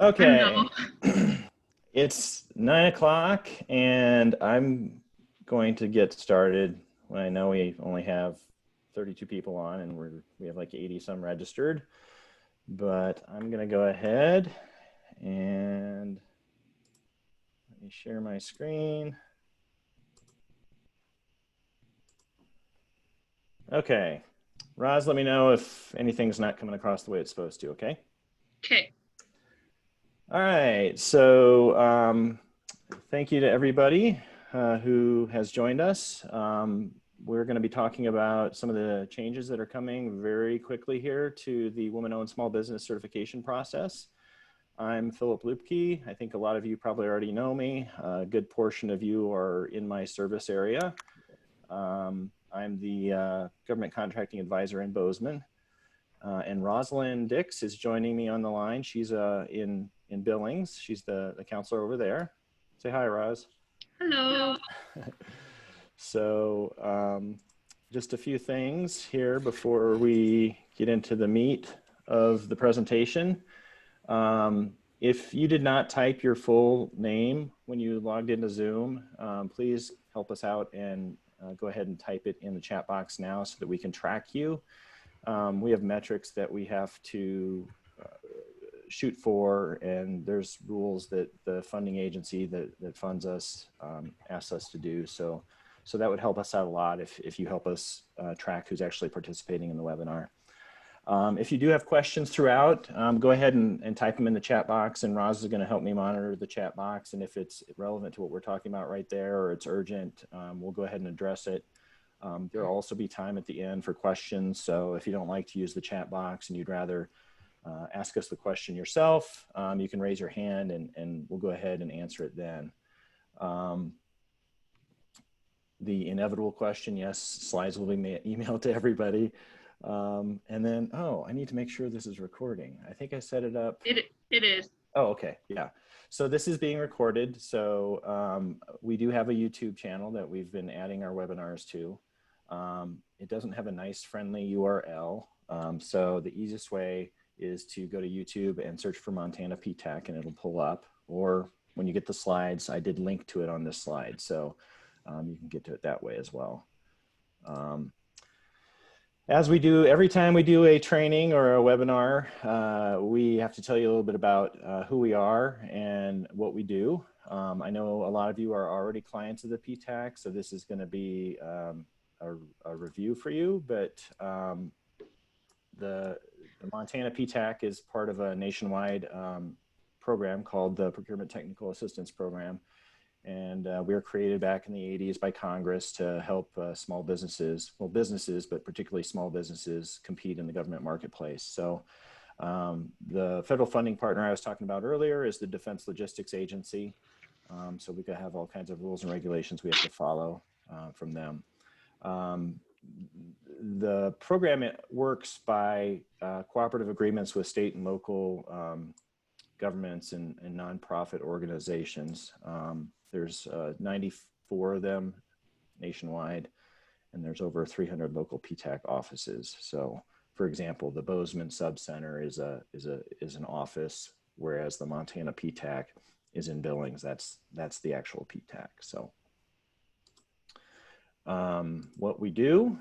Okay, it's 9 o'clock and I'm going to get started. I know we only have 32 people on and we have like 80 some registered, but I'm going to go ahead and let me share my screen. Okay, Roz, let me know if anything's not coming across the way it's supposed to, okay? Okay. All right, so thank you to everybody who has joined us. We're going to be talking about some of the changes that are coming very quickly here to the Woman-Owned Small Business Certification Process. I'm Philip Lupke. I think a lot of you probably already know me. A good portion of you are in my service area. I'm the Government Contracting Advisor in Bozeman. And Rosalind Dix is joining me on the line. She's in Billings. She's the counselor over there. Say hi, Roz. Hello. So just a few things here before we get into the meat of the presentation. If you did not type your full name when you logged into Zoom, please help us out and go ahead and type it in the chat box now so that we can track you. We have metrics that we have to shoot for, and there's rules that the funding agency that funds us asks us to do. So that would help us out a lot if you help us track who's actually participating in the webinar. If you do have questions throughout, go ahead and type them in the chat box, and Roz is going to help me monitor the chat box. And if it's relevant to what we're talking about right there or it's urgent, we'll go ahead and address it. There'll also be time at the end for questions. So if you don't like to use the chat box and you'd rather ask us the question yourself, you can raise your hand and we'll go ahead and answer it then. The inevitable question, yes, slides will be emailed to everybody. And then, oh, I need to make sure this is recording. I think I set it up. It is. Oh, okay, yeah. So this is being recorded. So we do have a YouTube channel that we've been adding our webinars to. It doesn't have a nice friendly URL. So the easiest way is to go to YouTube and search for Montana PTAC and it'll pull up. Or when you get the slides, I did link to it on this slide. So you can get to it that way as well. As we do every time we do a training or a webinar, we have to tell you a little bit about who we are and what we do. I know a lot of you are already clients of the PTAC, so this is going to be a review for you, but the Montana PTAC is part of a nationwide program called the Procurement Technical Assistance Program. And we were created back in the 80s by Congress to help small businesses, well, businesses, but particularly small businesses compete in the government marketplace. So the federal funding partner I was talking about earlier is the Defense Logistics Agency. So we could have all kinds of rules and regulations we have to follow from them. The program works by cooperative agreements with state and local governments and nonprofit organizations. There's 94 of them nationwide, and there's over 300 local PTAC offices. So, for example, the Bozeman Subcenter is an office, whereas the Montana PTAC is in Billings. That's the actual PTAC. So, what we do,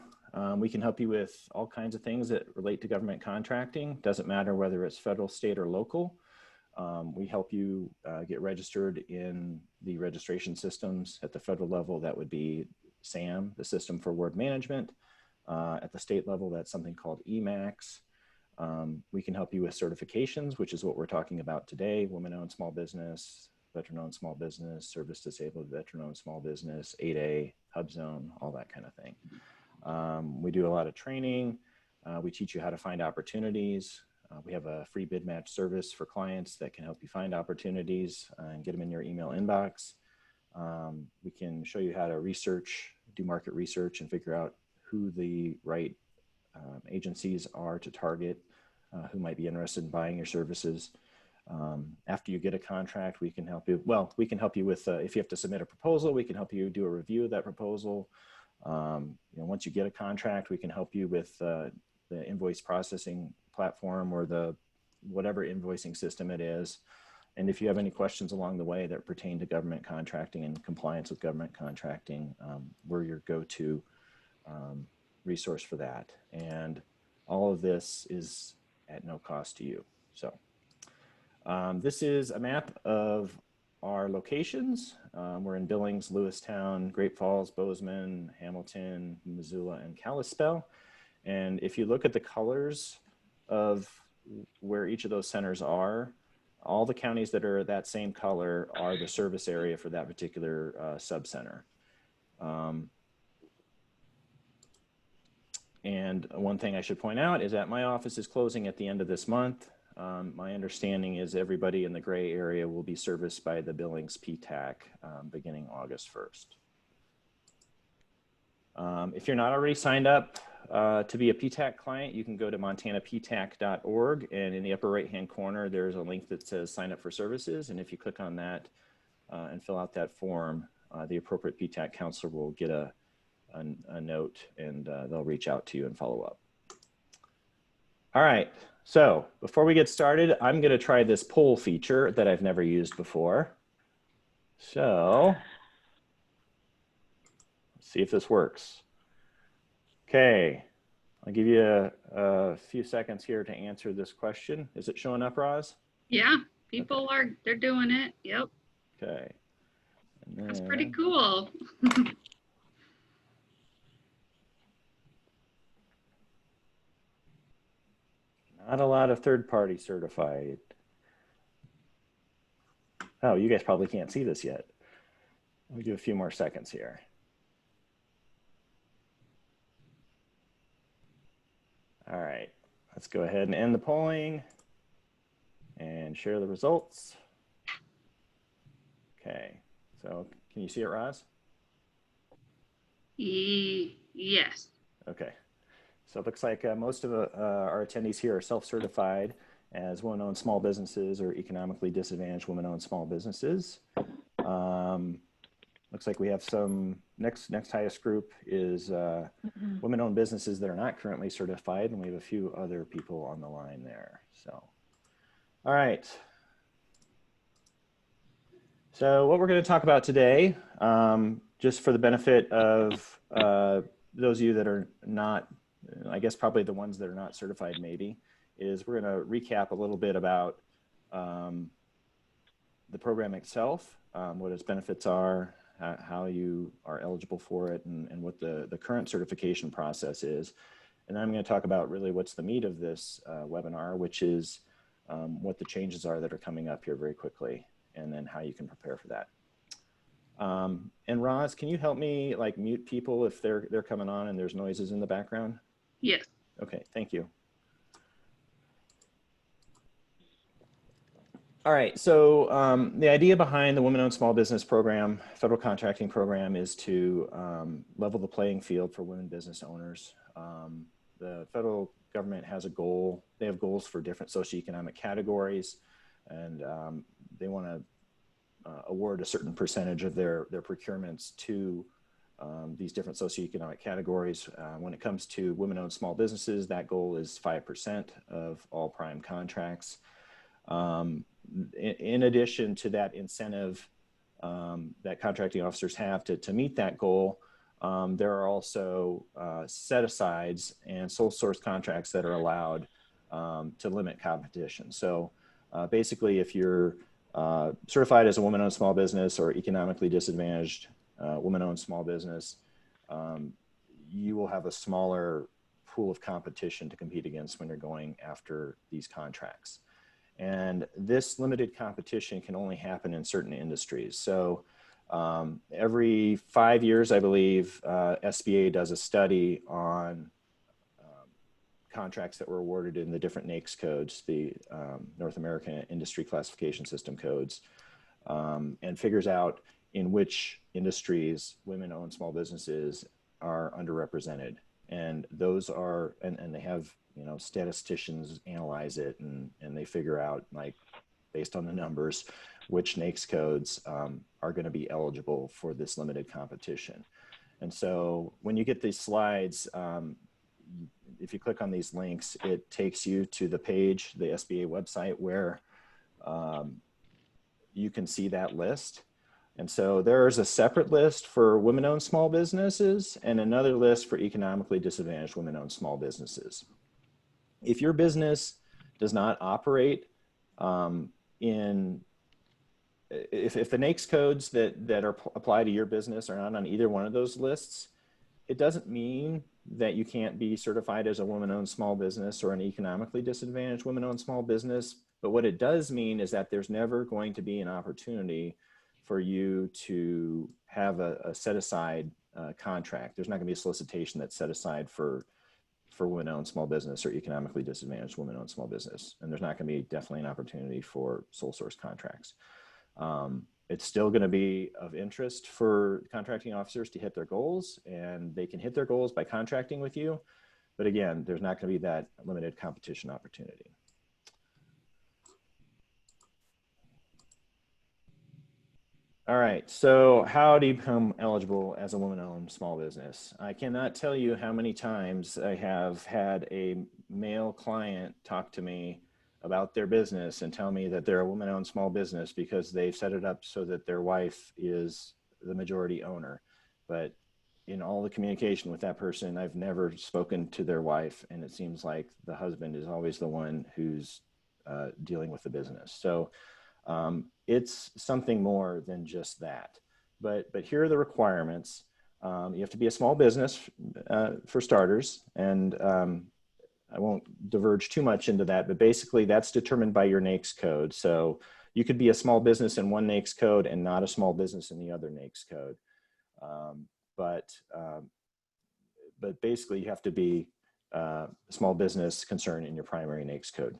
we can help you with all kinds of things that relate to government contracting. Doesn't matter whether it's federal, state, or local. We help you get registered in the registration systems at the federal level. That would be SAM, the System for Award Management. At the state level, that's something called EMAX. We can help you with certifications, which is what we're talking about today: woman-owned small business, veteran-owned small business, service-disabled veteran-owned small business, 8A, hub zone, all that kind of thing. We do a lot of training. We teach you how to find opportunities. We have a free bid match service for clients that can help you find opportunities and get them in your email inbox. We can show you how to do market research and figure out who the right agencies are to target, who might be interested in buying your services. After you get a contract, we can help you. Well, we can help you with, if you have to submit a proposal, we can help you do a review of that proposal. Once you get a contract, we can help you with the invoice processing platform or the whatever invoicing system it is. And if you have any questions along the way that pertain to government contracting and compliance with government contracting, we're your go-to resource for that. And all of this is at no cost to you. So this is a map of our locations. We're in Billings, Lewistown, Great Falls, Bozeman, Hamilton, Missoula, and Kalispell. And if you look at the colors of where each of those centers are, all the counties that are that same color are the service area for that particular subcenter. And one thing I should point out is that my office is closing at the end of this month. My understanding is everybody in the gray area will be serviced by the Billings PTAC beginning August 1st. If you're not already signed up to be a PTAC client, you can go to montanaptac.org, and in the upper right-hand corner, there's a link that says sign up for services. And if you click on that and fill out that form, the appropriate PTAC counselor will get a note, and they'll reach out to you and follow up. All right, so before we get started, I'm going to try this poll feature that I've never used before. So let's see if this works. Okay, I'll give you a few seconds here to answer this question. Is it showing up, Roz? Yeah, people are, they're doing it. Yep. Okay. That's pretty cool. Not a lot of third-party certified. Oh, you guys probably can't see this yet. Let me do a few more seconds here. All right, let's go ahead and end the polling and share the results. Okay, so can you see it, Roz? Yes. Okay, so it looks like most of our attendees here are self-certified as women-owned small businesses or economically disadvantaged women-owned small businesses. Looks like we have some, next highest group is women-owned businesses that are not currently certified, and we have a few other people on the line there. So, all right. So what we're going to talk about today, just for the benefit of those of you that are not, I guess probably the ones that are not certified maybe, is we're going to recap a little bit about the program itself, what its benefits are, how you are eligible for it, and what the current certification process is. And then I'm going to talk about really what's the meat of this webinar, which is what the changes are that are coming up here very quickly, and then how you can prepare for that. And Roz, can you help me like mute people if they're coming on and there's noises in the background? Yes. Okay, thank you. All right, so the idea behind the Women-Owned Small Business Program, Federal Contracting Program, is to level the playing field for women business owners. The federal government has a goal. They have goals for different socioeconomic categories, and they want to award a certain percentage of their procurements to these different socioeconomic categories. When it comes to women-owned small businesses, that goal is 5% of all prime contracts. In addition to that incentive that contracting officers have to meet that goal, there are also set-asides and sole source contracts that are allowed to limit competition. So basically, if you're certified as a woman-owned small business or economically disadvantaged woman-owned small business, you will have a smaller pool of competition to compete against when you're going after these contracts. And this limited competition can only happen in certain industries. So every 5 years, I believe, SBA does a study on contracts that were awarded in the different NAICS codes, the North American Industry Classification System codes, and figures out in which industries women-owned small businesses are underrepresented. And those are, and they have, you know, statisticians analyze it, and they figure out, like, based on the numbers, which NAICS codes are going to be eligible for this limited competition. And so when you get these slides, if you click on these links, it takes you to the page, the SBA website, where you can see that list. And so there's a separate list for women-owned small businesses and another list for economically disadvantaged women-owned small businesses. If your business does not operate if the NAICS codes that are apply to your business are not on either one of those lists, it doesn't mean that you can't be certified as a woman-owned small business or an economically disadvantaged women-owned small business. But what it does mean is that there's never going to be an opportunity for you to have a set-aside contract. There's not going to be a solicitation that's set aside for women-owned small business or economically disadvantaged women-owned small business. And there's not going to be definitely an opportunity for sole source contracts. It's still going to be of interest for contracting officers to hit their goals, and they can hit their goals by contracting with you. But again, there's not going to be that limited competition opportunity. All right, so how do you become eligible as a woman-owned small business? I cannot tell you how many times I have had a male client talk to me about their business and tell me that they're a woman-owned small business because they've set it up so that their wife is the majority owner. But in all the communication with that person, I've never spoken to their wife, and it seems like the husband is always the one who's dealing with the business. So it's something more than just that. But here are the requirements. You have to be a small business for starters, and I won't diverge too much into that, but basically that's determined by your NAICS code. So you could be a small business in one NAICS code and not a small business in the other NAICS code. But basically you have to be a small business concern in your primary NAICS code.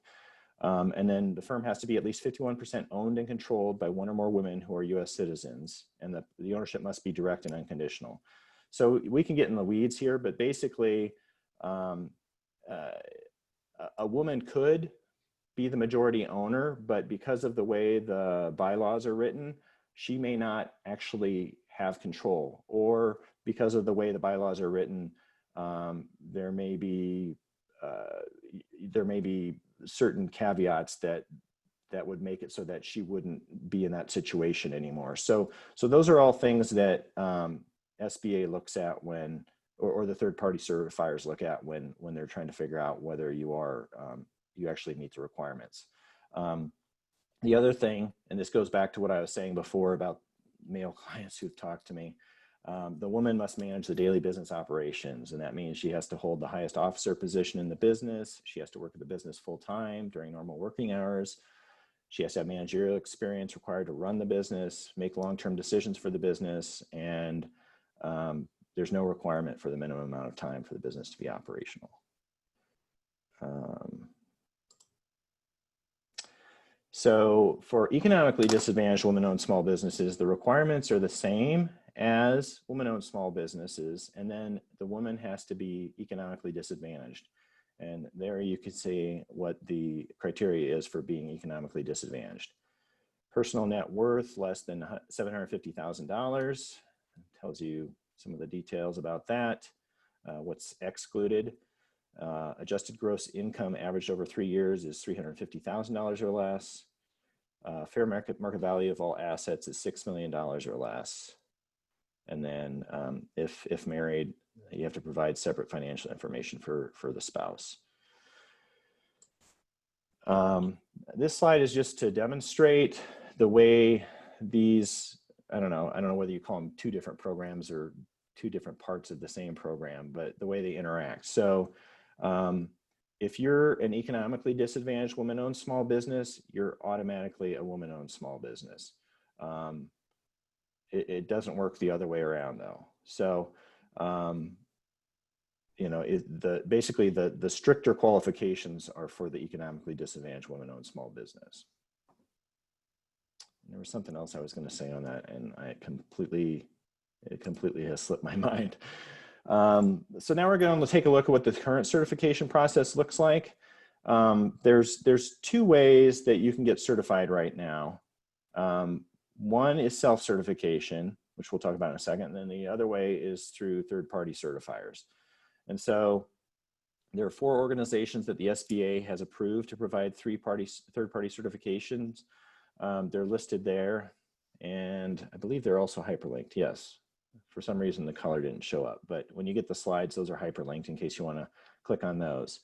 And then the firm has to be at least 51% owned and controlled by one or more women who are US citizens, and the ownership must be direct and unconditional. So we can get in the weeds here, but basically a woman could be the majority owner, but because of the way the bylaws are written, she may not actually have control, or because of the way the bylaws are written, there may be certain caveats that would make it so that she wouldn't be in that situation anymore. So those are all things that SBA looks at when, or the third-party certifiers look at when they're trying to figure out whether you are you actually meet the requirements. The other thing, and this goes back to what I was saying before about male clients who've talked to me, the woman must manage the daily business operations, and that means she has to hold the highest officer position in the business. She has to work at the business full-time during normal working hours. She has to have managerial experience required to run the business, make long-term decisions for the business, and there's no requirement for the minimum amount of time for the business to be operational. So for economically disadvantaged women-owned small businesses, the requirements are the same as women-owned small businesses, and then the woman has to be economically disadvantaged. And there you can see what the criteria is for being economically disadvantaged. Personal net worth less than $750,000, tells you some of the details about that, what's excluded. Adjusted gross income averaged over 3 years is $350,000 or less. Fair market value of all assets is $6 million or less. And then if married, you have to provide separate financial information for the spouse. This slide is just to demonstrate the way these, I don't know whether you call them two different programs or two different parts of the same program, but the way they interact. So if you're an economically disadvantaged woman-owned small business, you're automatically a woman-owned small business. It doesn't work the other way around though. So, you know, basically the stricter qualifications are for the economically disadvantaged women-owned small business. There was something else I was going to say on that, and it completely has slipped my mind. So now we're going to take a look at what the current certification process looks like. There's two ways that you can get certified right now. One is self-certification, which we'll talk about in a second, and then the other way is through third-party certifiers. And so there are 4 organizations that the SBA has approved to provide third-party certifications. They're listed there, and I believe they're also hyperlinked. Yes, for some reason the color didn't show up, but when you get the slides, those are hyperlinked in case you want to click on those.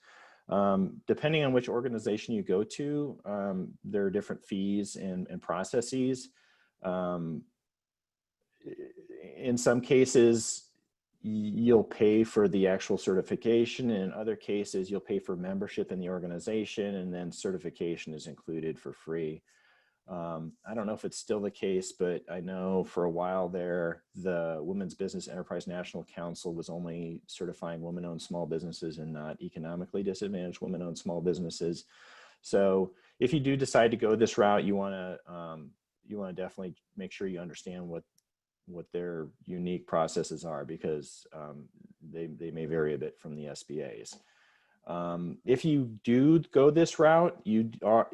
Depending on which organization you go to, there are different fees and processes. In some cases, you'll pay for the actual certification. In other cases, you'll pay for membership in the organization, and then certification is included for free. I don't know if it's still the case, but I know for a while there, the Women's Business Enterprise National Council was only certifying women-owned small businesses and not economically disadvantaged women-owned small businesses. So if you do decide to go this route, you want to definitely make sure you understand what their unique processes are, because they may vary a bit from the SBA's. If you do go this route, you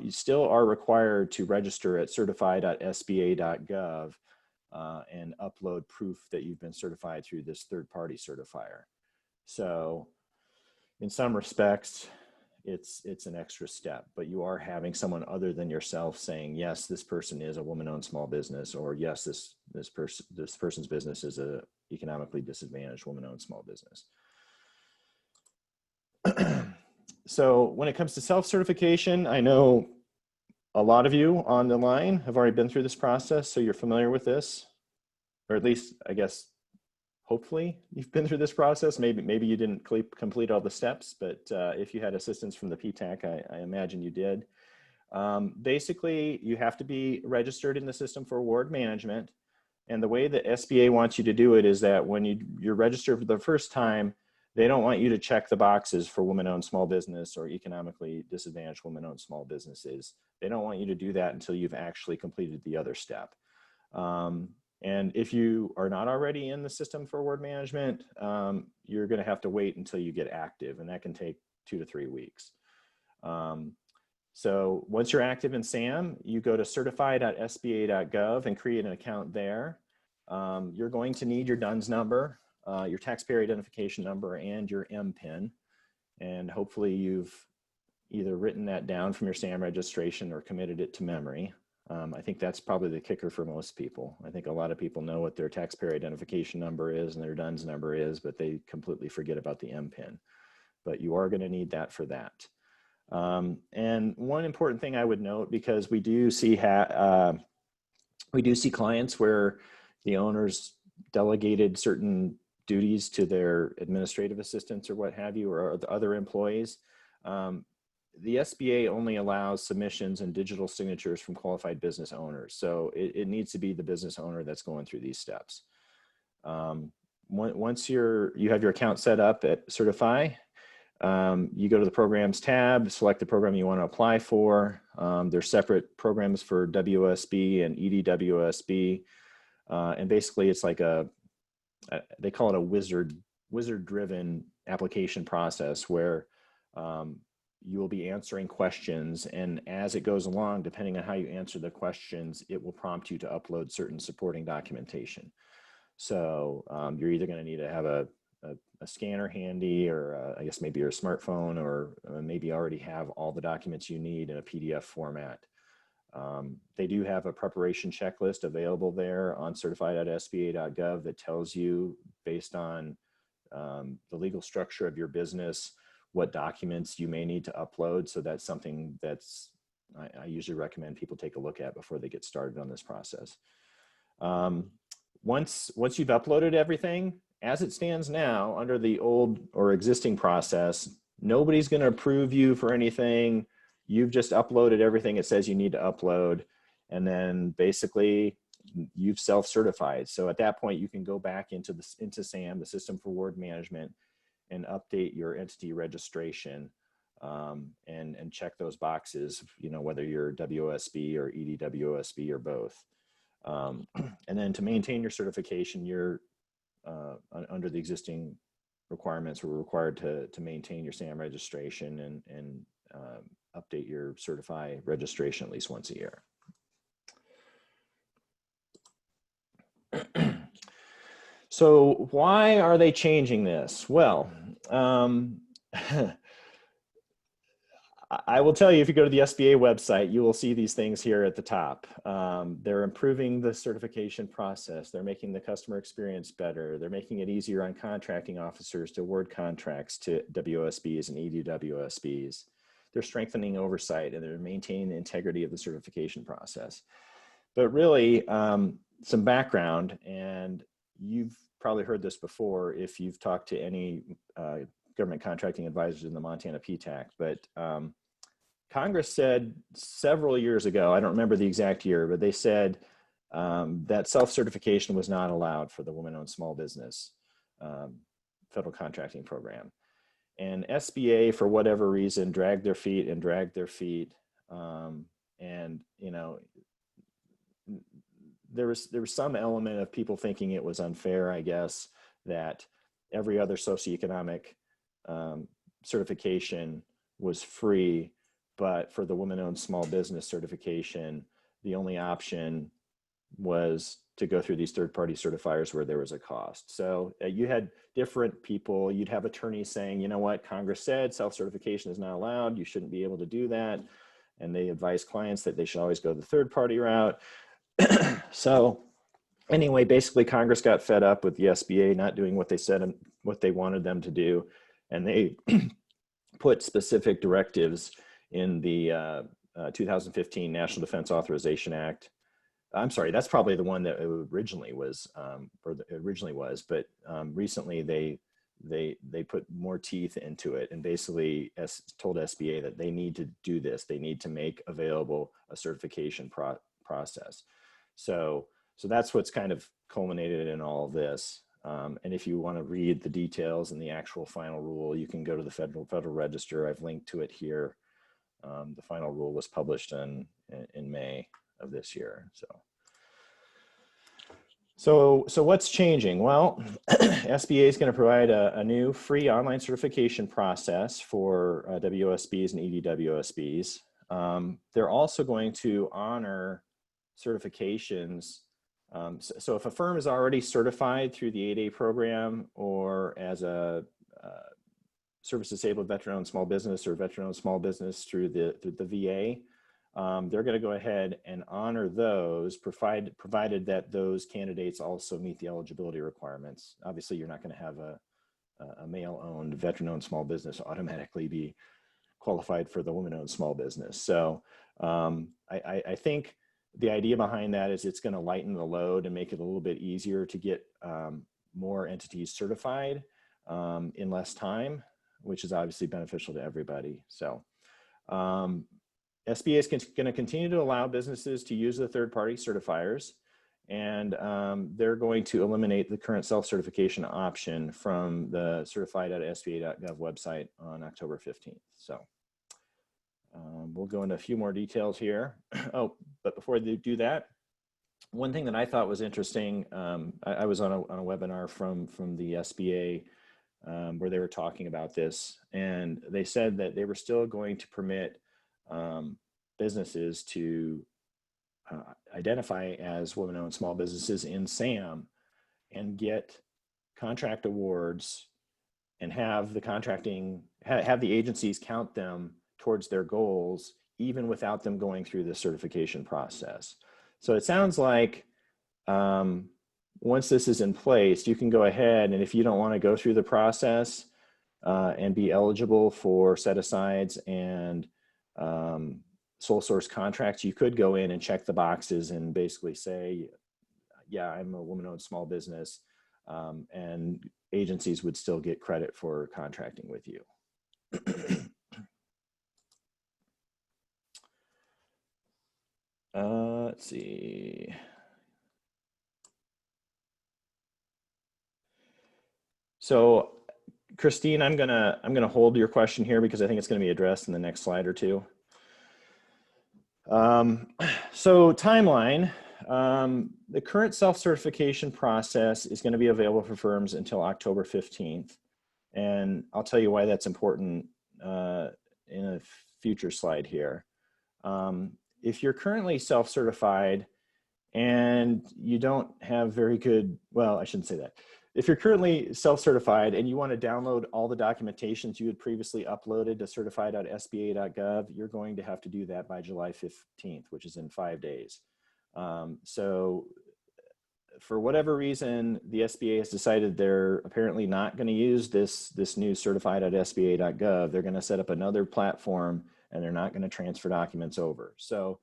still are required to register at certify.sba.gov and upload proof that you've been certified through this third-party certifier. So in some respects, it's an extra step, but you are having someone other than yourself saying, yes, this person is a woman-owned small business, or yes, this person's business is a economically disadvantaged woman-owned small business. So when it comes to self-certification, I know a lot of you on the line have already been through this process, so you're familiar with this, or at least, I guess, hopefully you've been through this process. Maybe you didn't complete all the steps, but if you had assistance from the PTAC, I imagine you did. Basically, you have to be registered in the system for award management. And the way that SBA wants you to do it is that when you're registered for the first time, they don't want you to check the boxes for women-owned small business or economically disadvantaged women-owned small businesses. They don't want you to do that until you've actually completed the other step. And if you are not already in the system for award management, you're going to have to wait until you get active, and that can take 2 to 3 weeks. So once you're active in SAM, you go to certify.sba.gov and create an account there. You're going to need your DUNS number, your taxpayer identification number, and your MPIN. And hopefully you've either written that down from your SAM registration or committed it to memory. I think that's probably the kicker for most people. I think a lot of people know what their taxpayer identification number is and their DUNS number is, but they completely forget about the MPIN. But you are going to need that for that. And one important thing I would note, because we do see clients where the owners delegated certain duties to their administrative assistants or what have you, or the other employees. The SBA only allows submissions and digital signatures from qualified business owners. So it needs to be the business owner that's going through these steps. Once you have your account set up at Certify, you go to the programs tab, select the program you want to apply for. There's separate programs for WOSB and E.D.W.O.S.B. And basically it's like they call it a wizard-driven application process where you will be answering questions, and as it goes along, depending on how you answer the questions, it will prompt you to upload certain supporting documentation. So you're either going to need to have a scanner handy, or I guess maybe your smartphone, or maybe already have all the documents you need in a PDF format. They do have a preparation checklist available there on certified.sba.gov that tells you, based on the legal structure of your business, what documents you may need to upload. So that's something that's I usually recommend people take a look at before they get started on this process. Once you've uploaded everything, as it stands now, under the old or existing process, nobody's going to approve you for anything. You've just uploaded everything it says you need to upload, and then basically you've self-certified. So at that point, you can go back into SAM, the System for Award Management, and update your entity registration and check those boxes, whether you're WOSB or EDWOSB or both. And then to maintain your certification, you're under the existing requirements, we're required to maintain your SAM registration and update your Certify registration at least once a year. So why are they changing this? Well, I will tell you, if you go to the SBA website, you will see these things here at the top. They're improving the certification process. They're making the customer experience better. They're making it easier on contracting officers to award contracts to WOSBs and EDWOSBs. They're strengthening oversight and they're maintaining the integrity of the certification process. But really, some background, and you've probably heard this before if you've talked to any government contracting advisors in the Montana PTAC, but Congress said several years ago, I don't remember the exact year, but they said that self-certification was not allowed for the woman-owned small business federal contracting program. And SBA, for whatever reason, dragged their feet. And, you know, there was some element of people thinking it was unfair, I guess, that every other socioeconomic certification was free, but for the women-owned small business certification, the only option was to go through these third-party certifiers where there was a cost. So you had different people, you'd have attorneys saying, you know what, Congress said self-certification is not allowed, you shouldn't be able to do that. And they advise clients that they should always go the third-party route. So anyway, basically Congress got fed up with the SBA not doing what they said and what they wanted them to do. And they put specific directives in the 2015 National Defense Authorization Act. I'm sorry, that's probably the one that originally was, but recently they put more teeth into it and basically told SBA that they need to do this. They need to make available a certification process. So that's what's kind of culminated in all of this. And if you want to read the details and the actual final rule, you can go to the Federal Register. I've linked to it here. The final rule was published in May of this year. So what's changing? Well, SBA is going to provide a new free online certification process for WOSBs and EDWOSBs. They're also going to honor certifications. So if a firm is already certified through the 8A program or as a service-disabled veteran-owned small business or veteran-owned small business through the VA, they're going to go ahead and honor those, provided that those candidates also meet the eligibility requirements. Obviously, you're not going to have a male-owned, veteran-owned small business automatically be qualified for the woman-owned small business. So I think the idea behind that is it's going to lighten the load and make it a little bit easier to get more entities certified in less time, which is obviously beneficial to everybody. So SBA is going to continue to allow businesses to use the third-party certifiers, and they're going to eliminate the current self-certification option from the certified.sba.gov website on October 15th. So we'll go into a few more details here. Oh, but before they do that, one thing that I thought was interesting, I was on a webinar from the SBA where they were talking about this, and they said that they were still going to permit businesses to identify as women-owned small businesses in SAM and get contract awards and have the agencies count them towards their goals, even without them going through the certification process. So it sounds like once this is in place, you can go ahead, and if you don't want to go through the process and be eligible for set-asides and sole source contracts, you could go in and check the boxes and basically say, yeah, I'm a woman-owned small business, and agencies would still get credit for contracting with you. Let's see. So Christine, I'm gonna hold your question here because I think it's gonna be addressed in the next slide or two. So timeline, the current self-certification process is going to be available for firms until October 15th. And I'll tell you why that's important in a future slide here. If you're currently self-certified and you don't have very good, well, I shouldn't say that. if you're currently self-certified and you want to download all the documentations you had previously uploaded to certify.sba.gov, you're going to have to do that by July 15th, which is in 5 days. So for whatever reason, the SBA has decided they're apparently not going to use this new certify.sba.gov. They're going to set up another platform and they're not going to transfer documents over. So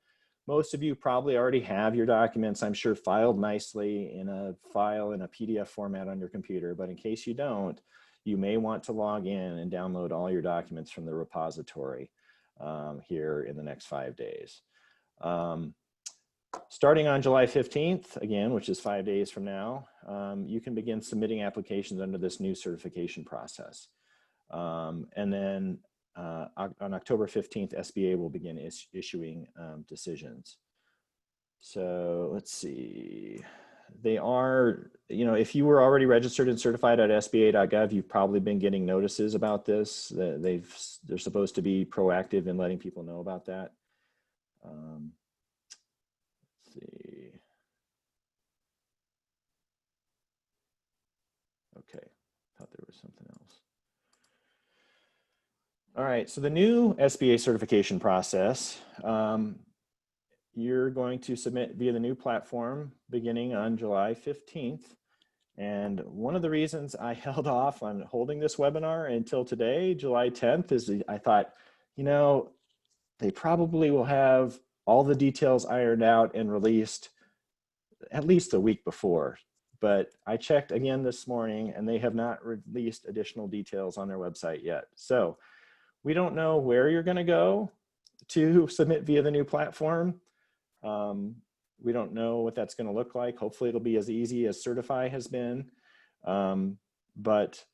most of you probably already have your documents, I'm sure, filed nicely in a file in a PDF format on your computer. But in case you don't, you may want to log in and download all your documents from the repository here in the next 5 days. Starting on July 15th, again, which is 5 days from now, you can begin submitting applications under this new certification process. And then on October 15th, SBA will begin issuing decisions. So let's see. They are, if you were already registered and certified at SBA.gov, you've probably been getting notices about this. They're supposed to be proactive in letting people know about that. Let's see. Okay, thought there was something else. All right, so the new SBA certification process, you're going to submit via the new platform beginning on July 15th. And one of the reasons I held off on holding this webinar until today, July 10th, is I thought, they probably will have all the details ironed out and released at least a week before. But I checked again this morning and they have not released additional details on their website yet. So we don't know where you're going to go to submit via the new platform. We don't know what that's going to look like. Hopefully it'll be as easy as Certify has been. But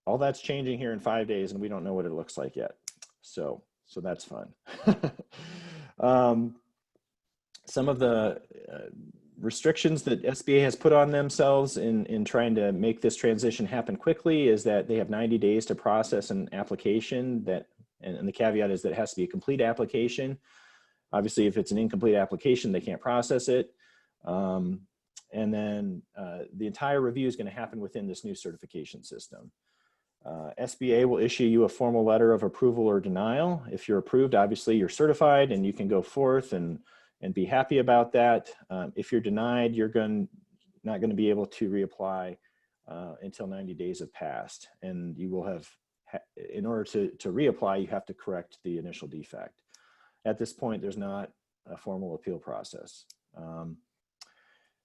all that's changing here in 5 days and we don't know what it looks like yet. So that's fun. Some of the restrictions that SBA has put on themselves in trying to make this transition happen quickly is that they have 90 days to process an application and the caveat is that it has to be a complete application. Obviously, if it's an incomplete application, they can't process it. And then the entire review is going to happen within this new certification system. SBA will issue you a formal letter of approval or denial. If you're approved, obviously you're certified and you can go forth and be happy about that. If you're denied, you're not going to be able to reapply until 90 days have passed. And you will have, in order to reapply, you have to correct the initial defect. At this point, there's not a formal appeal process.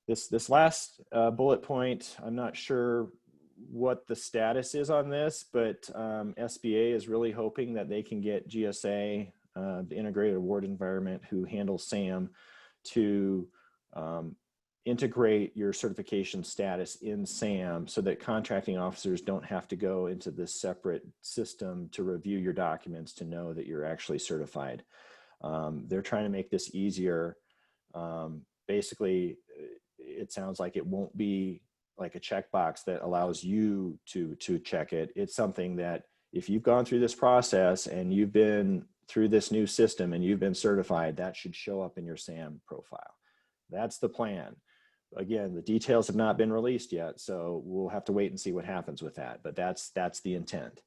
This last bullet point, I'm not sure what the status is on this, but SBA is really hoping that they can get GSA, the Integrated Award Environment, who handles SAM, to integrate your certification status in SAM so that contracting officers don't have to go into this separate system to review your documents to know that you're actually certified. They're trying to make this easier. Basically, it sounds like it won't be like a checkbox that allows you to check it. It's something that if you've gone through this process and you've been through this new system and you've been certified, that should show up in your SAM profile. That's the plan. Again, the details have not been released yet, so we'll have to wait and see what happens with that, but that's the intent.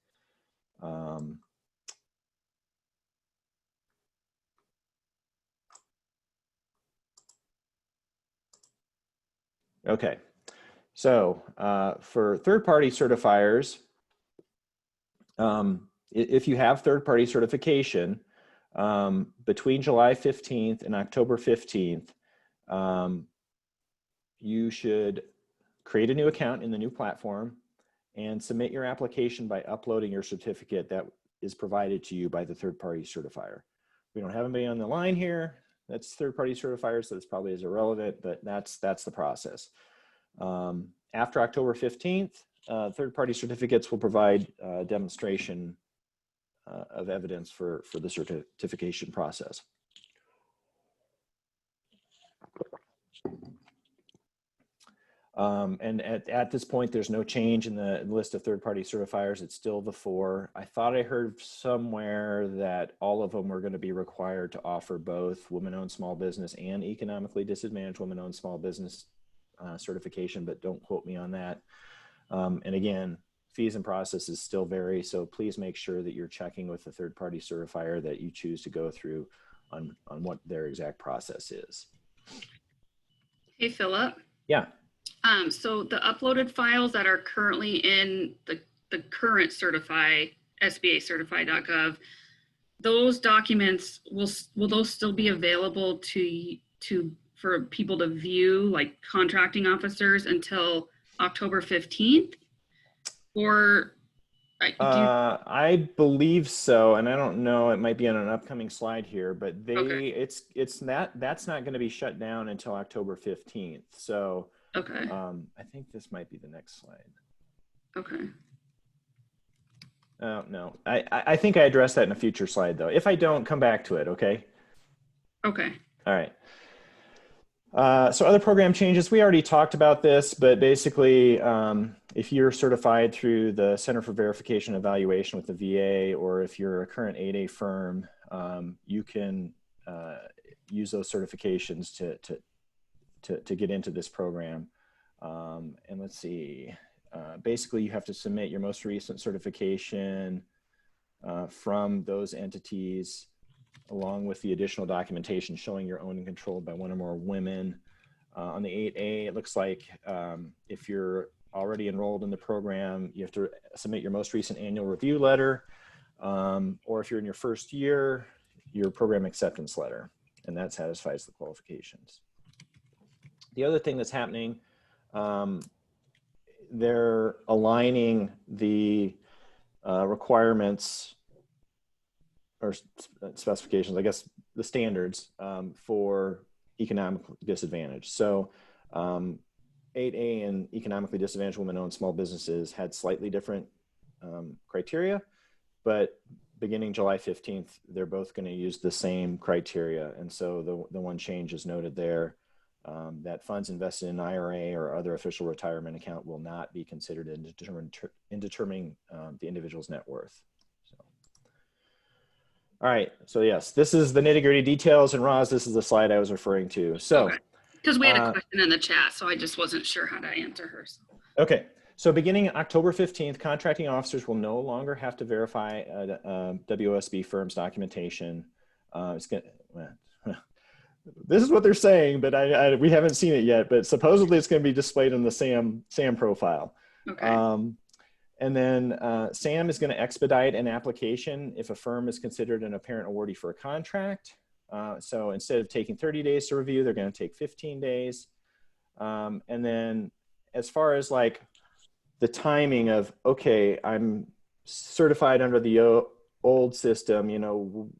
Okay, so for third-party certifiers, if you have third-party certification, between July 15th and October 15th, you should create a new account in the new platform and submit your application by uploading your certificate that is provided to you by the third-party certifier. We don't have anybody on the line here that's third-party certifier, so this probably is irrelevant, but that's the process. After October 15th, third-party certificates will provide demonstration of evidence for the certification process. And at this point, there's no change in the list of third-party certifiers. It's still the 4. I thought I heard somewhere that all of them were going to be required to offer both women-owned small business and economically disadvantaged women-owned small business certification, but don't quote me on that. And again, fees and processes still vary, so please make sure that you're checking with the third-party certifier that you choose to go through on what their exact process is. Hey, Philip. Yeah. So the uploaded files that are currently in the current SBA certify.gov, those documents will those still be available for people to view, like contracting officers, until October 15th? Or I believe so, and I don't know, it might be on an upcoming slide here, but okay. that's not going to be shut down until October 15th. So Okay. I think this might be the next slide. Okay. Oh, no, I think I addressed that in a future slide though. If I don't, come back to it. Okay. Okay. All right. So other program changes, we already talked about this, but basically, if you're certified through the Center for Verification and Evaluation with the VA, or if you're a current 8A firm, you can use those certifications to get into this program. And let's see, basically you have to submit your most recent certification from those entities, along with the additional documentation showing you're owned and controlled by one or more women. On the 8A, it looks like if you're already enrolled in the program, you have to submit your most recent annual review letter, or if you're in your first year, your program acceptance letter, and that satisfies the qualifications. The other thing that's happening, they're aligning the requirements or specifications, I guess the standards for economic disadvantage. So 8A and economically disadvantaged women-owned small businesses had slightly different criteria, but beginning July 15th, they're both going to use the same criteria. And so the one change is noted there, that funds invested in IRA or other official retirement account will not be considered in determining the individual's net worth. All right, so yes, this is the nitty-gritty details, and Roz, this is the slide I was referring to. So, because we had a question in the chat, so I just wasn't sure how to answer her. So. Okay, so beginning October 15th, contracting officers will no longer have to verify WOSB firm's documentation. This is what they're saying, but we haven't seen it yet, but supposedly it's going to be displayed in the SAM profile. Okay. And then SAM is going to expedite an application if a firm is considered an apparent awardee for a contract. So instead of taking 30 days to review, they're going to take 15 days. And then as far as like the timing of, okay, I'm certified under the old system, you know,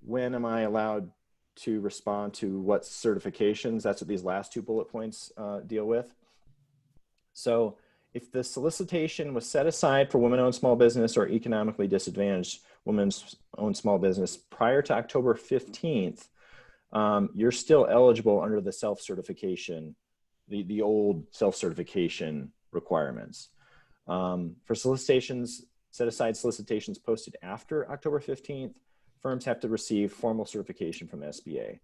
when am I allowed to respond to what certifications? That's what these last two bullet points deal with. So if the solicitation was set aside for women-owned small business or economically disadvantaged women-owned small business prior to October 15th, you're still eligible under the self-certification, the old self-certification requirements. For solicitations, set aside solicitations posted after October 15th, firms have to receive formal certification from SBA.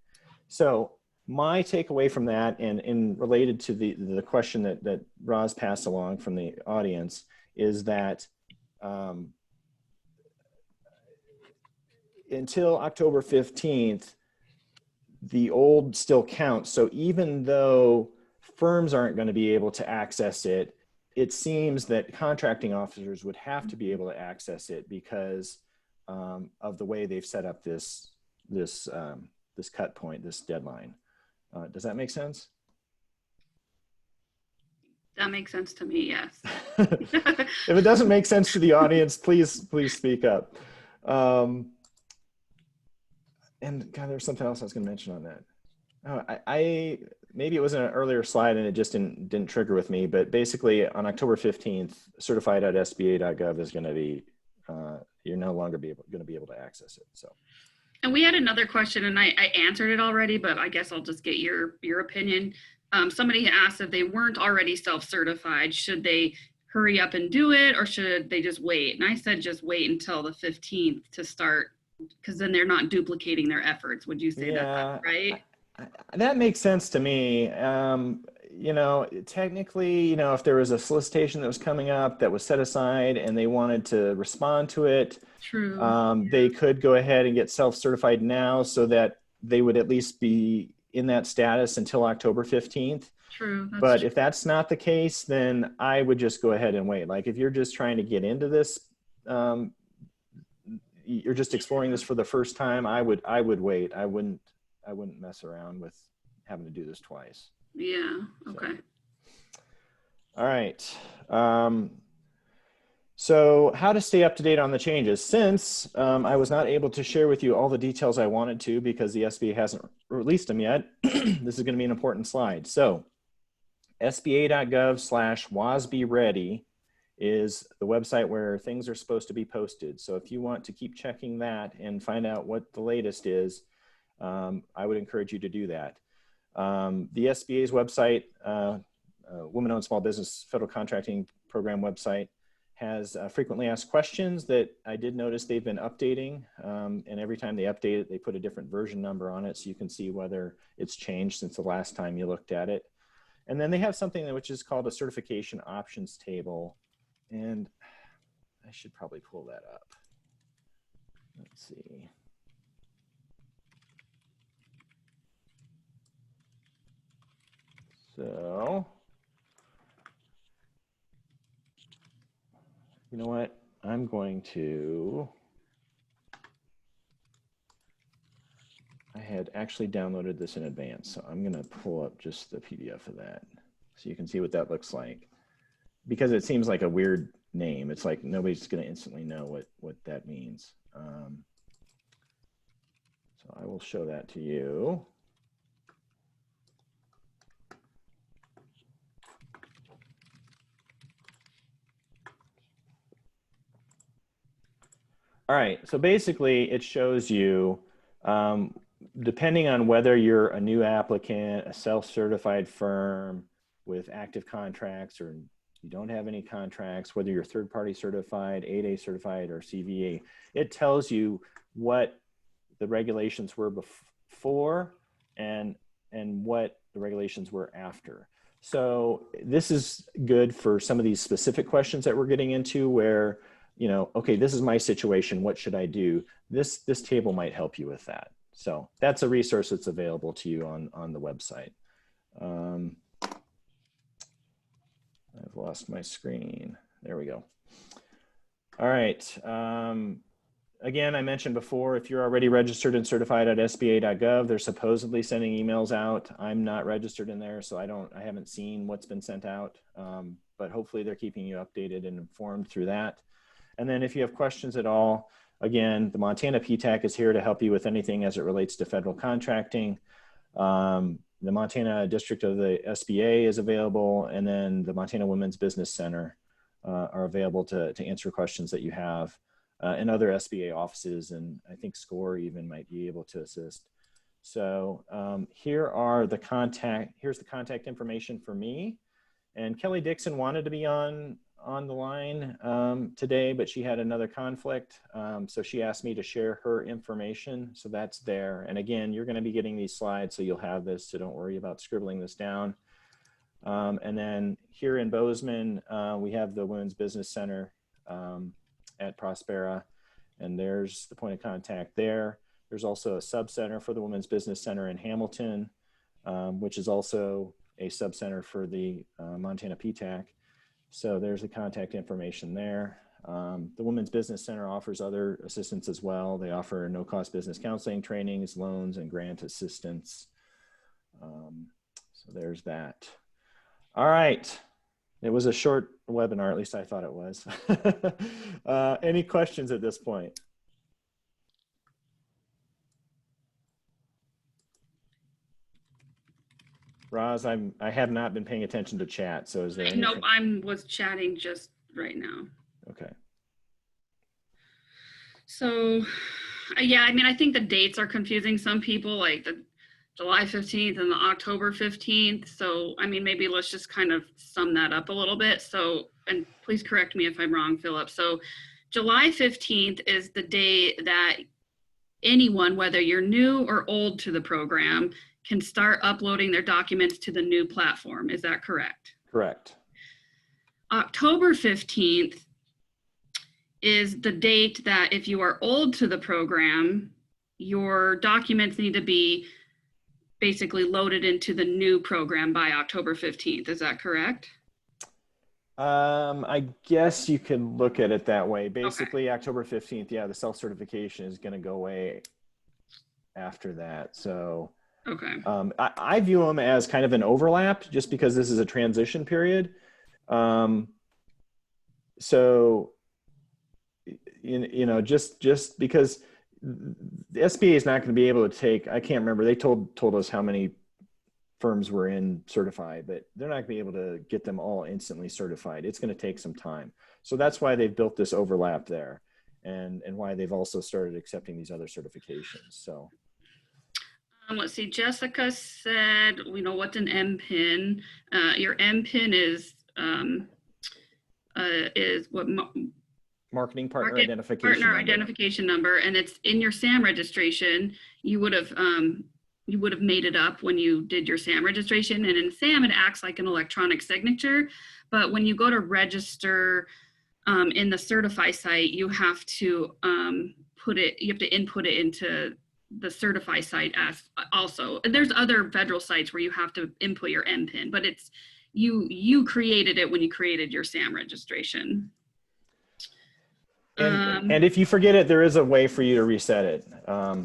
So my takeaway from that, and related to the question that Roz passed along from the audience, is that until October 15th, the old still counts. So even though firms aren't going to be able to access it, it seems that contracting officers would have to be able to access it because of the way they've set up this cut point, this deadline. Does that make sense? That makes sense to me, yes. If it doesn't make sense to the audience, please speak up. And God, there's something else I was going to mention on that. Oh, maybe it was in an earlier slide and it just didn't trigger with me, but basically on October 15th, certified.sba.gov is going to be, you're no longer going to be able to access it. So. And we had another question, and I answered it already, but I guess I'll just get your opinion. Somebody asked if they weren't already self-certified, should they hurry up and do it, or should they just wait? And I said just wait until the 15th to start, because then they're not duplicating their efforts. Would you say that's right? That makes sense to me. you know, technically, you know, if there was a solicitation that was coming up that was set aside and they wanted to respond to it, True. they could go ahead and get self-certified now so that they would at least be in that status until October 15th. True. That's But true. if that's not the case, then I would just go ahead and wait. Like if you're just trying to get into this, you're just exploring this for the first time, I would wait. I wouldn't mess around with having to do this twice. Yeah. Okay. So, all right. So how to stay up to date on the changes. Since I was not able to share with you all the details I wanted to because the SBA hasn't released them yet, this is going to be an important slide. So SBA.gov/WOSB ready is the website where things are supposed to be posted. So if you want to keep checking that and find out what the latest is, I would encourage you to do that. The SBA's website, Women-Owned Small Business Federal Contracting Program website, has frequently asked questions that I did notice they've been updating. And every time they update it, they put a different version number on it so you can see whether it's changed since the last time you looked at it. And then they have something which is called a certification options table. And I should probably pull that up. Let's see. So, you know what? I'm going to, I had actually downloaded this in advance, so I'm going to pull up just the PDF of that so you can see what that looks like. Because it seems like a weird name. It's like nobody's going to instantly know what that means. So I will show that to you. All right, so basically it shows you, depending on whether you're a new applicant, a self-certified firm with active contracts, or you don't have any contracts, whether you're third-party certified, 8A certified, or CVA, it tells you what the regulations were before and what the regulations were after. So this is good for some of these specific questions that we're getting into where, you know, okay, this is my situation, what should I do? This table might help you with that. So that's a resource that's available to you on the website. I've lost my screen. There we go. All right. Again, I mentioned before, if you're already registered and certified at SBA.gov, they're supposedly sending emails out. I'm not registered in there, so I haven't seen what's been sent out, but hopefully they're keeping you updated and informed through that. And then if you have questions at all, again, the Montana PTAC is here to help you with anything as it relates to federal contracting. The Montana District of the SBA is available, and then the Montana Women's Business Center are available to answer questions that you have, and other SBA offices, and I think SCORE even might be able to assist. So here's the contact information for me. And Kelly Dixon wanted to be on the line today, but she had another conflict. So she asked me to share her information. So that's there. And again, you're going to be getting these slides, so you'll have this, so don't worry about scribbling this down. And then here in Bozeman, we have the Women's Business Center at Prospera, and there's the point of contact there. There's also a sub-center for the Women's Business Center in Hamilton, which is also a sub-center for the Montana PTAC. So there's the contact information there. The Women's Business Center offers other assistance as well. They offer no-cost business counseling, trainings, loans, and grant assistance. So there's that. All right. It was a short webinar, at least I thought it was. Any questions at this point? Roz, I have not been paying attention to chat, so is there anything? Nope, I was chatting just right now. Okay. So, yeah, I mean, I think the dates are confusing some people, like the July 15th and the October 15th. So, I mean, maybe let's just kind of sum that up a little bit. So, and please correct me if I'm wrong, Philip. So, July 15th is the day that anyone, whether you're new or old to the program, can start uploading their documents to the new platform. Is that correct? Correct. October 15th is the date that if you are old to the program, your documents need to be basically loaded into the new program by October 15th. Is that correct? I guess you can look at it that way. Basically, Okay. October 15th, yeah, the self-certification is going to go away after that. So Okay. I view them as kind of an overlap just because this is a transition period. So, you know, just because the SBA is not going to be able to take, I can't remember, they told us how many firms were in certified, but they're not going to be able to get them all instantly certified. It's going to take some time. So that's why they've built this overlap there, and why they've also started accepting these other certifications. So Let's see, Jessica said, you know, what's an MPIN? Your MPIN is what? marketing partner identification Partner number. identification number, and it's in your SAM registration. You would have made it up when you did your SAM registration, and in SAM it acts like an electronic signature. But when you go to register in the Certify site, you have to input it into the Certify site as also. There's other federal sites where you have to input your MPIN, but it's you created it when you created your SAM registration. And if you forget it, there is a way for you to reset it.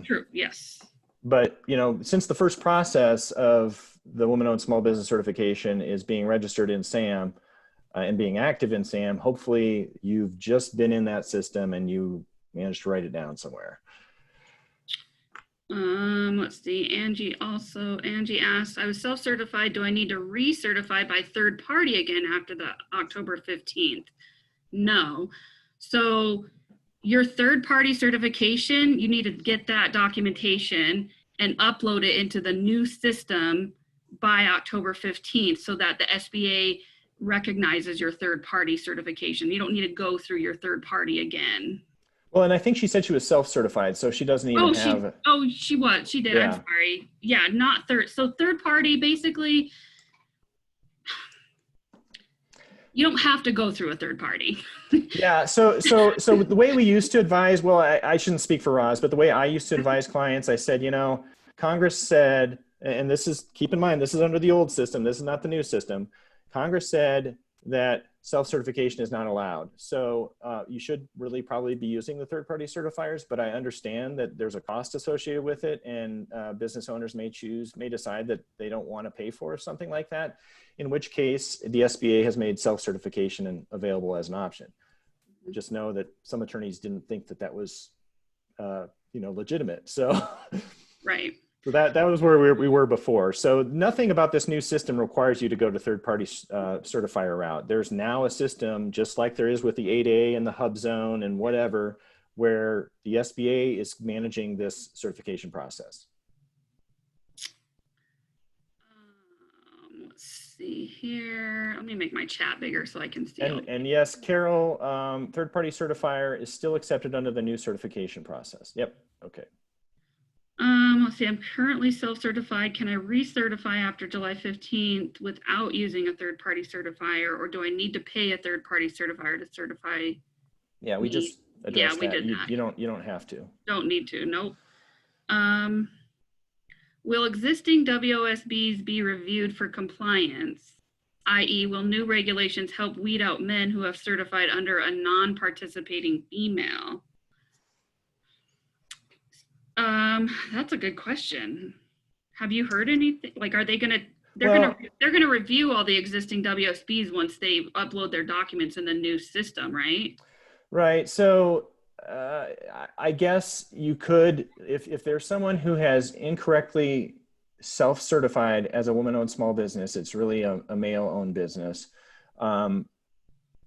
True. Yes. But, you know, since the first process of the woman-owned small business certification is being registered in SAM and being active in SAM, hopefully you've just been in that system and you managed to write it down somewhere. Let's see. Angie asked, I was self-certified. Do I need to recertify by third party again after the October 15th? No. So your third party certification, you need to get that documentation and upload it into the new system by October 15th so that the SBA recognizes your third party certification. You don't need to go through your third party again. Well, and I think she said she was self-certified, so she doesn't even have. She was. She did. Yeah. I'm sorry. Yeah, not third. So third party, basically, you don't have to go through a third party. Yeah. So the way we used to advise, well, I shouldn't speak for Roz, but the way I used to advise clients, I said, you know, Congress said, and this is, keep in mind, this is under the old system. This is not the new system. Congress said that self-certification is not allowed. So you should really probably be using the third-party certifiers, but I understand that there's a cost associated with it, and business owners may decide that they don't want to pay for something like that, in which case the SBA has made self-certification available as an option. Just know that some attorneys didn't think that that was, you know, legitimate. So, right. So that was where we were before. So nothing about this new system requires you to go to third-party certifier route. There's now a system, just like there is with the E.D.W.O.S.B and the hub zone and whatever, where the SBA is managing this certification process. Let's see here. Let me make my chat bigger so I can see. And yes, Carol, third-party certifier is still accepted under the new certification process. Yep. Okay. Let's see, I'm currently self-certified. Can I recertify after July 15th without using a third-party certifier, or do I need to pay a third-party certifier to certify? Yeah, we just addressed that. Did that. You don't have to. Don't need to, nope. Will existing WOSBs be reviewed for compliance? I.e., will new regulations help weed out men who have certified under a non-participating female? That's a good question. Have you heard anything? Like, are they gonna? They're gonna review all the existing WOSBs once they upload their documents in the new system, right? Right. So I guess you could, if there's someone who has incorrectly self-certified as a woman-owned small business, it's really a male-owned business.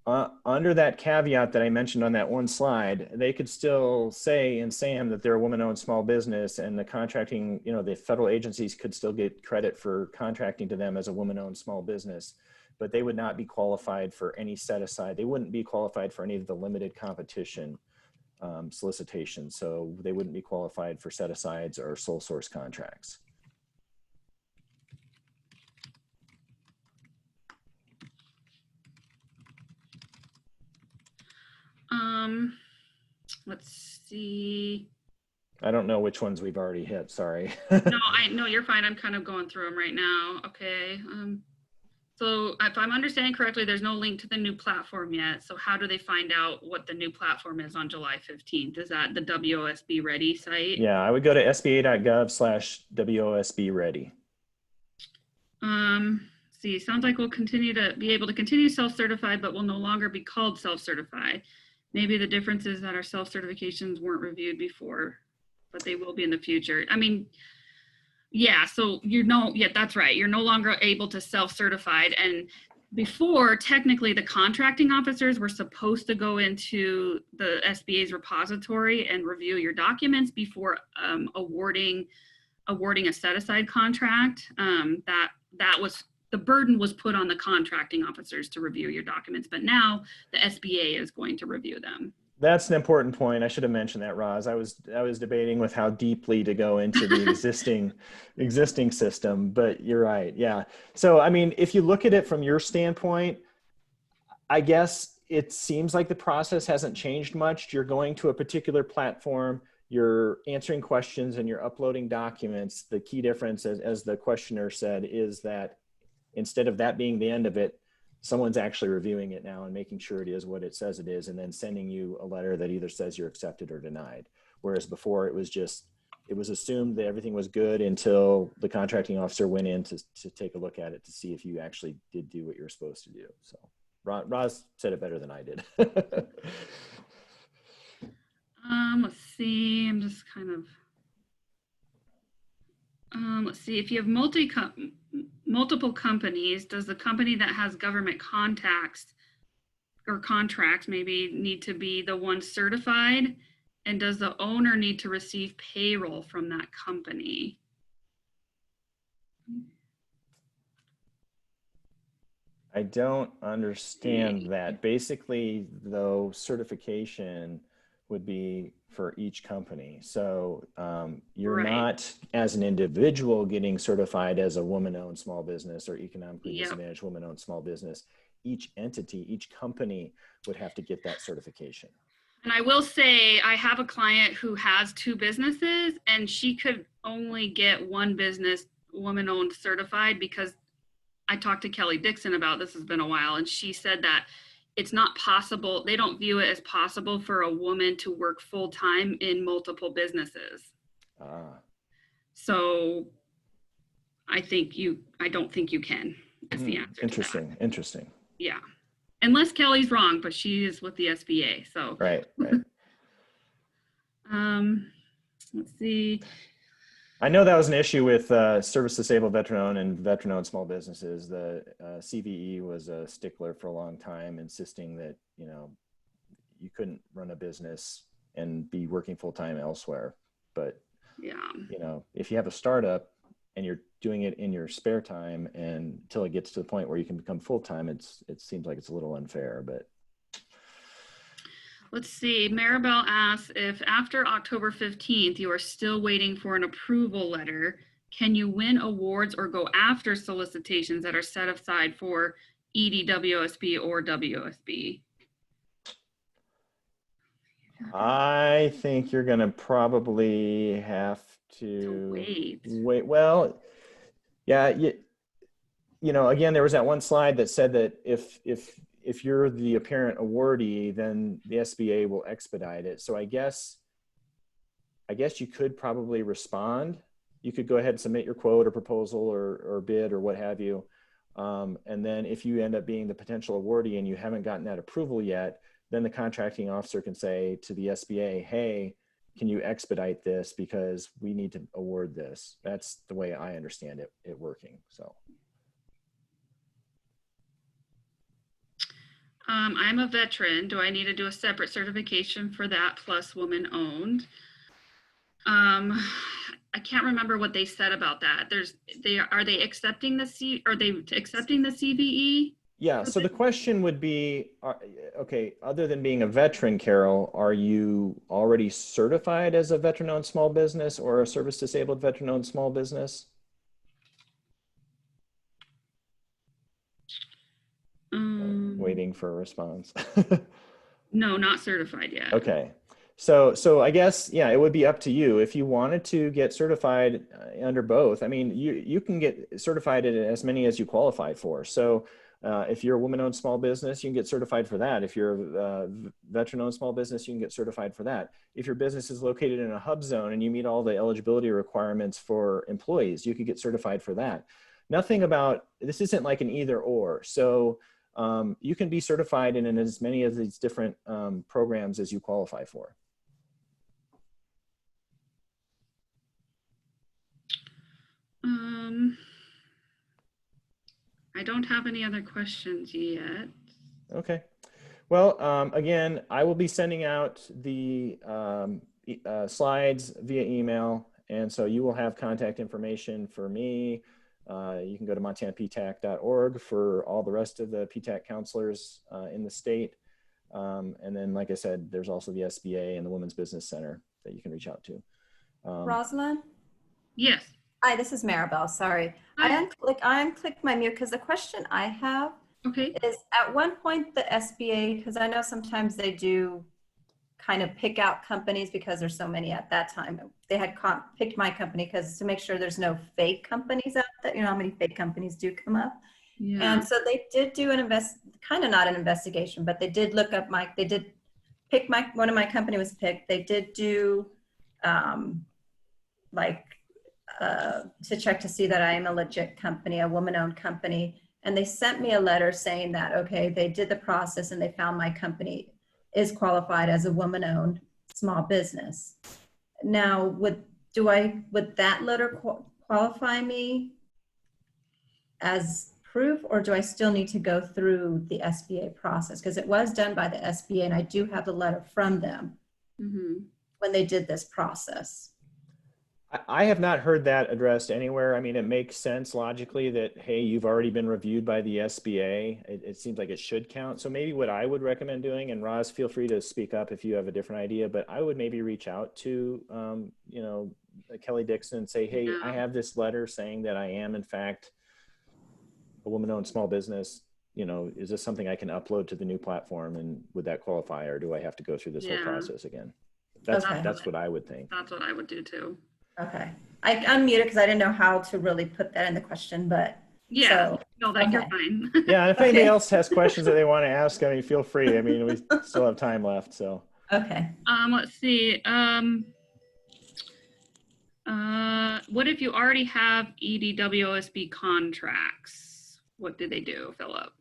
Under that caveat that I mentioned on that one slide, they could still say in SAM that they're a woman-owned small business, and the contracting, you know, the federal agencies could still get credit for contracting to them as a woman-owned small business, but they would not be qualified for any set-aside. They wouldn't be qualified for any of the limited competition solicitations, so they wouldn't be qualified for set-asides or sole source contracts. let's see. I don't know which ones we've already hit, sorry. No, I know you're fine. I'm kind of going through them right now. Okay. So if I'm understanding correctly, there's no link to the new platform yet. So how do they find out what the new platform is on July 15th? Is that the WOSB Ready site? Yeah, I would go to sba.gov/WOSB Ready. See, sounds like we'll continue to be able to continue self-certified, but will no longer be called self-certified. Maybe the difference is that our self-certifications weren't reviewed before, but they will be in the future. I mean, yeah, so yeah, that's right. You're no longer able to self-certified. And before, technically, the contracting officers were supposed to go into the SBA's repository and review your documents before awarding a set-aside contract. That was, the burden was put on the contracting officers to review your documents, but now the SBA is going to review them. That's an important point. I should have mentioned that, Roz. I was debating with how deeply to go into the existing system, but you're right. Yeah. So, I mean, if you look at it from your standpoint, I guess it seems like the process hasn't changed much. You're going to a particular platform, you're answering questions, and you're uploading documents. The key difference, as the questioner said, is that instead of that being the end of it, someone's actually reviewing it now and making sure it is what it says it is, and then sending you a letter that either says you're accepted or denied. Whereas before it was assumed that everything was good until the contracting officer went in to take a look at it to see if you actually did do what you're supposed to do. So Roz said it better than I did. Let's see, I'm just kind of, let's see, if you have multiple companies, does the company that has government contacts or contracts maybe need to be the one certified? And does the owner need to receive payroll from that company? I don't understand that. Basically, though, certification would be for each company. So you're Right. not, as an individual, getting certified as a woman-owned small business or economically disadvantaged woman-owned small business. Each entity, each company would have to get that certification. And I will say, I have a client who has 2 businesses, and she could only get one business woman-owned certified because I talked to Kelly Dixon about this, has been a while, and she said that it's not possible. They don't view it as possible for a woman to work full-time in multiple businesses. So I don't think you can, is the answer. Interesting. Yeah. Unless Kelly's wrong, but she is with the SBA. So right. Let's see. I know that was an issue with service disabled veteran-owned and veteran-owned small businesses. The CVE was a stickler for a long time, insisting that you couldn't run a business and be working full-time elsewhere. But if you have a startup and you're doing it in your spare time, and until it gets to the point where you can become full-time, it seems like it's a little unfair. But let's see, Maribel asks, if after October 15th, you are still waiting for an approval letter, can you win awards or go after solicitations that are set aside for E.D.W.O.S.B or WOSB? I think you're going to probably have to wait. Well, yeah, again, there was that one slide that said that if you're the apparent awardee, then the SBA will expedite it. So I guess you could probably respond. You could go ahead and submit your quote or proposal or bid or what have you. And then if you end up being the potential awardee and you haven't gotten that approval yet, then the contracting officer can say to the SBA, hey, can you expedite this because we need to award this? That's the way I understand it working. So. I'm a veteran. Do I need to do a separate certification for that plus woman owned? I can't remember what they said about that. Are they accepting the CVE? Yeah, so the question would be, okay, other than being a veteran, Carol, are you already certified as a veteran-owned small business or a service-disabled veteran-owned small business? Waiting for a response. No, not certified yet. Okay, So I guess, yeah, it would be up to you. If you wanted to get certified under both, I mean, you can get certified in as many as you qualify for. So if you're a woman-owned small business, you can get certified for that. If you're a veteran-owned small business, you can get certified for that. If your business is located in a hub zone and you meet all the eligibility requirements for employees, you could get certified for that. Nothing about, this isn't like an either or. So you can be certified in as many of these different programs as you qualify for. I don't have any other questions yet. Okay. Well, again, I will be sending out the slides via email. And so you will have contact information for me. You can go to montanaptac.org for all the rest of the PTAC counselors in the state. And then, like I said, there's also the SBA and the Women's Business Center that you can reach out to. Rosalind? Yes. Hi, this is Maribel. Sorry. Hi. I unclicked my mute because the question I have Okay. is at one point the SBA, because I know sometimes they do kind of pick out companies because there's so many at that time. They had picked my company because to make sure there's no fake companies out there. You know how many fake companies do come up? Yeah. And so they did do an kind of not an investigation, but they did look up they did pick one of my company was picked. They did do to check to see that I am a legit company, a woman-owned company. And they sent me a letter saying that, okay, they did the process and they found my company is qualified as a woman-owned small business. Now, would that letter qualify me as proof, or do I still need to go through the SBA process? Because it was done by the SBA and I do have the letter from them when they did this process. I have not heard that addressed anywhere. I mean, it makes sense logically that, hey, you've already been reviewed by the SBA. It seems like it should count. So maybe what I would recommend doing, and Roz, feel free to speak up if you have a different idea, but I would maybe reach out to, you know, Kelly Dixon and say, hey, I have this letter saying that I am in fact a woman-owned small business. You know, is this something I can upload to the new platform, and would that qualify, or do I have to go through this whole process again? That's what I would think. That's what I would do too. Okay. I unmuted because I didn't know how to really put that in the question, but yeah, so, no, that you're fine. Yeah, and if anybody else has questions that they want to ask, I mean, feel free. I mean, we still have time left, so. Okay. Let's see. What if you already have EDWOSB contracts? What do they do, Philip?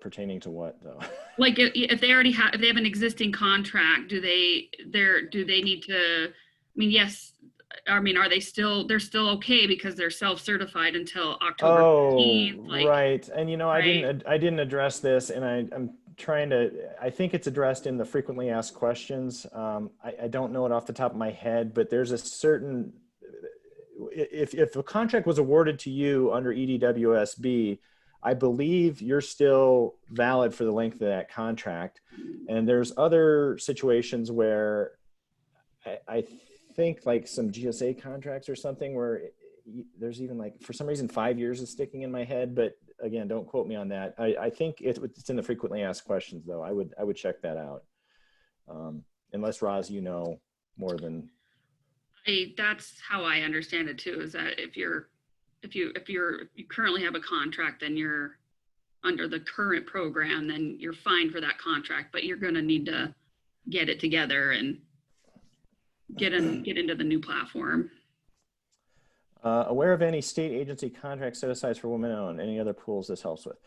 Pertaining to what though? Like if they already have, if they have an existing contract, do they need to, I mean, yes, I mean, are they still, they're still okay because they're self-certified until October 15th? Like, right. And you know, right. I didn't address this, and I'm trying to, I think it's addressed in the frequently asked questions. I don't know it off the top of my head, but there's a certain, if a contract was awarded to you under E.D.W.O.S.B, I believe you're still valid for the length of that contract. And there's other situations where I think like some GSA contracts or something where there's even like, for some reason, 5 years is sticking in my head, but again, don't quote me on that. I think it's in the frequently asked questions though. I would check that out. Unless Roz, you know more than. That's how I understand it too, is that if you currently have a contract, then you're under the current program, then you're fine for that contract, but you're going to need to get it together and get into the new platform. Aware of any state agency contract set asides for women-owned? Any other pools this helps with?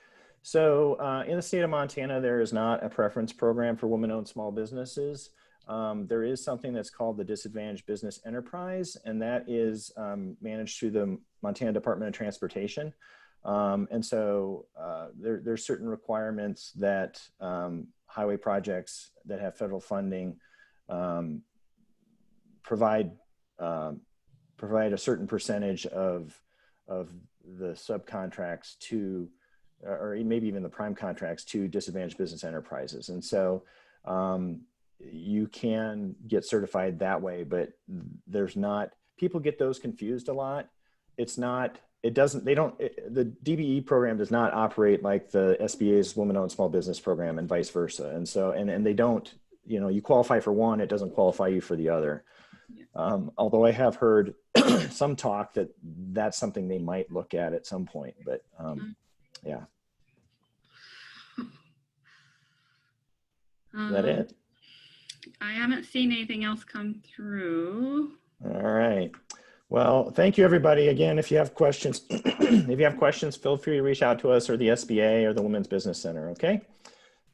So in the state of Montana, there is not a preference program for women-owned small businesses. There is something that's called the Disadvantaged Business Enterprise, and that is managed through the Montana Department of Transportation. And so there's certain requirements that highway projects that have federal funding provide a certain percentage of the subcontracts to, or maybe even the prime contracts to disadvantaged business enterprises. And so you can get certified that way, but there's not, people get those confused a lot. It's not it doesn't, they don't, the DBE program does not operate like the SBA's Women-Owned Small Business Program and vice versa. And so, and they don't, you know, you qualify for one, it doesn't qualify you for the other. Although I have heard some talk that that's something they might look at some point, but yeah. Is that it? I haven't seen anything else come through. All right. Well, thank you, everybody. Again, if you have questions, feel free to reach out to us or the SBA or the Women's Business Center. Okay.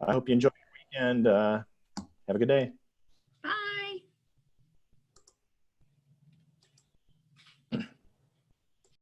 I hope you enjoy your weekend. Have a good day.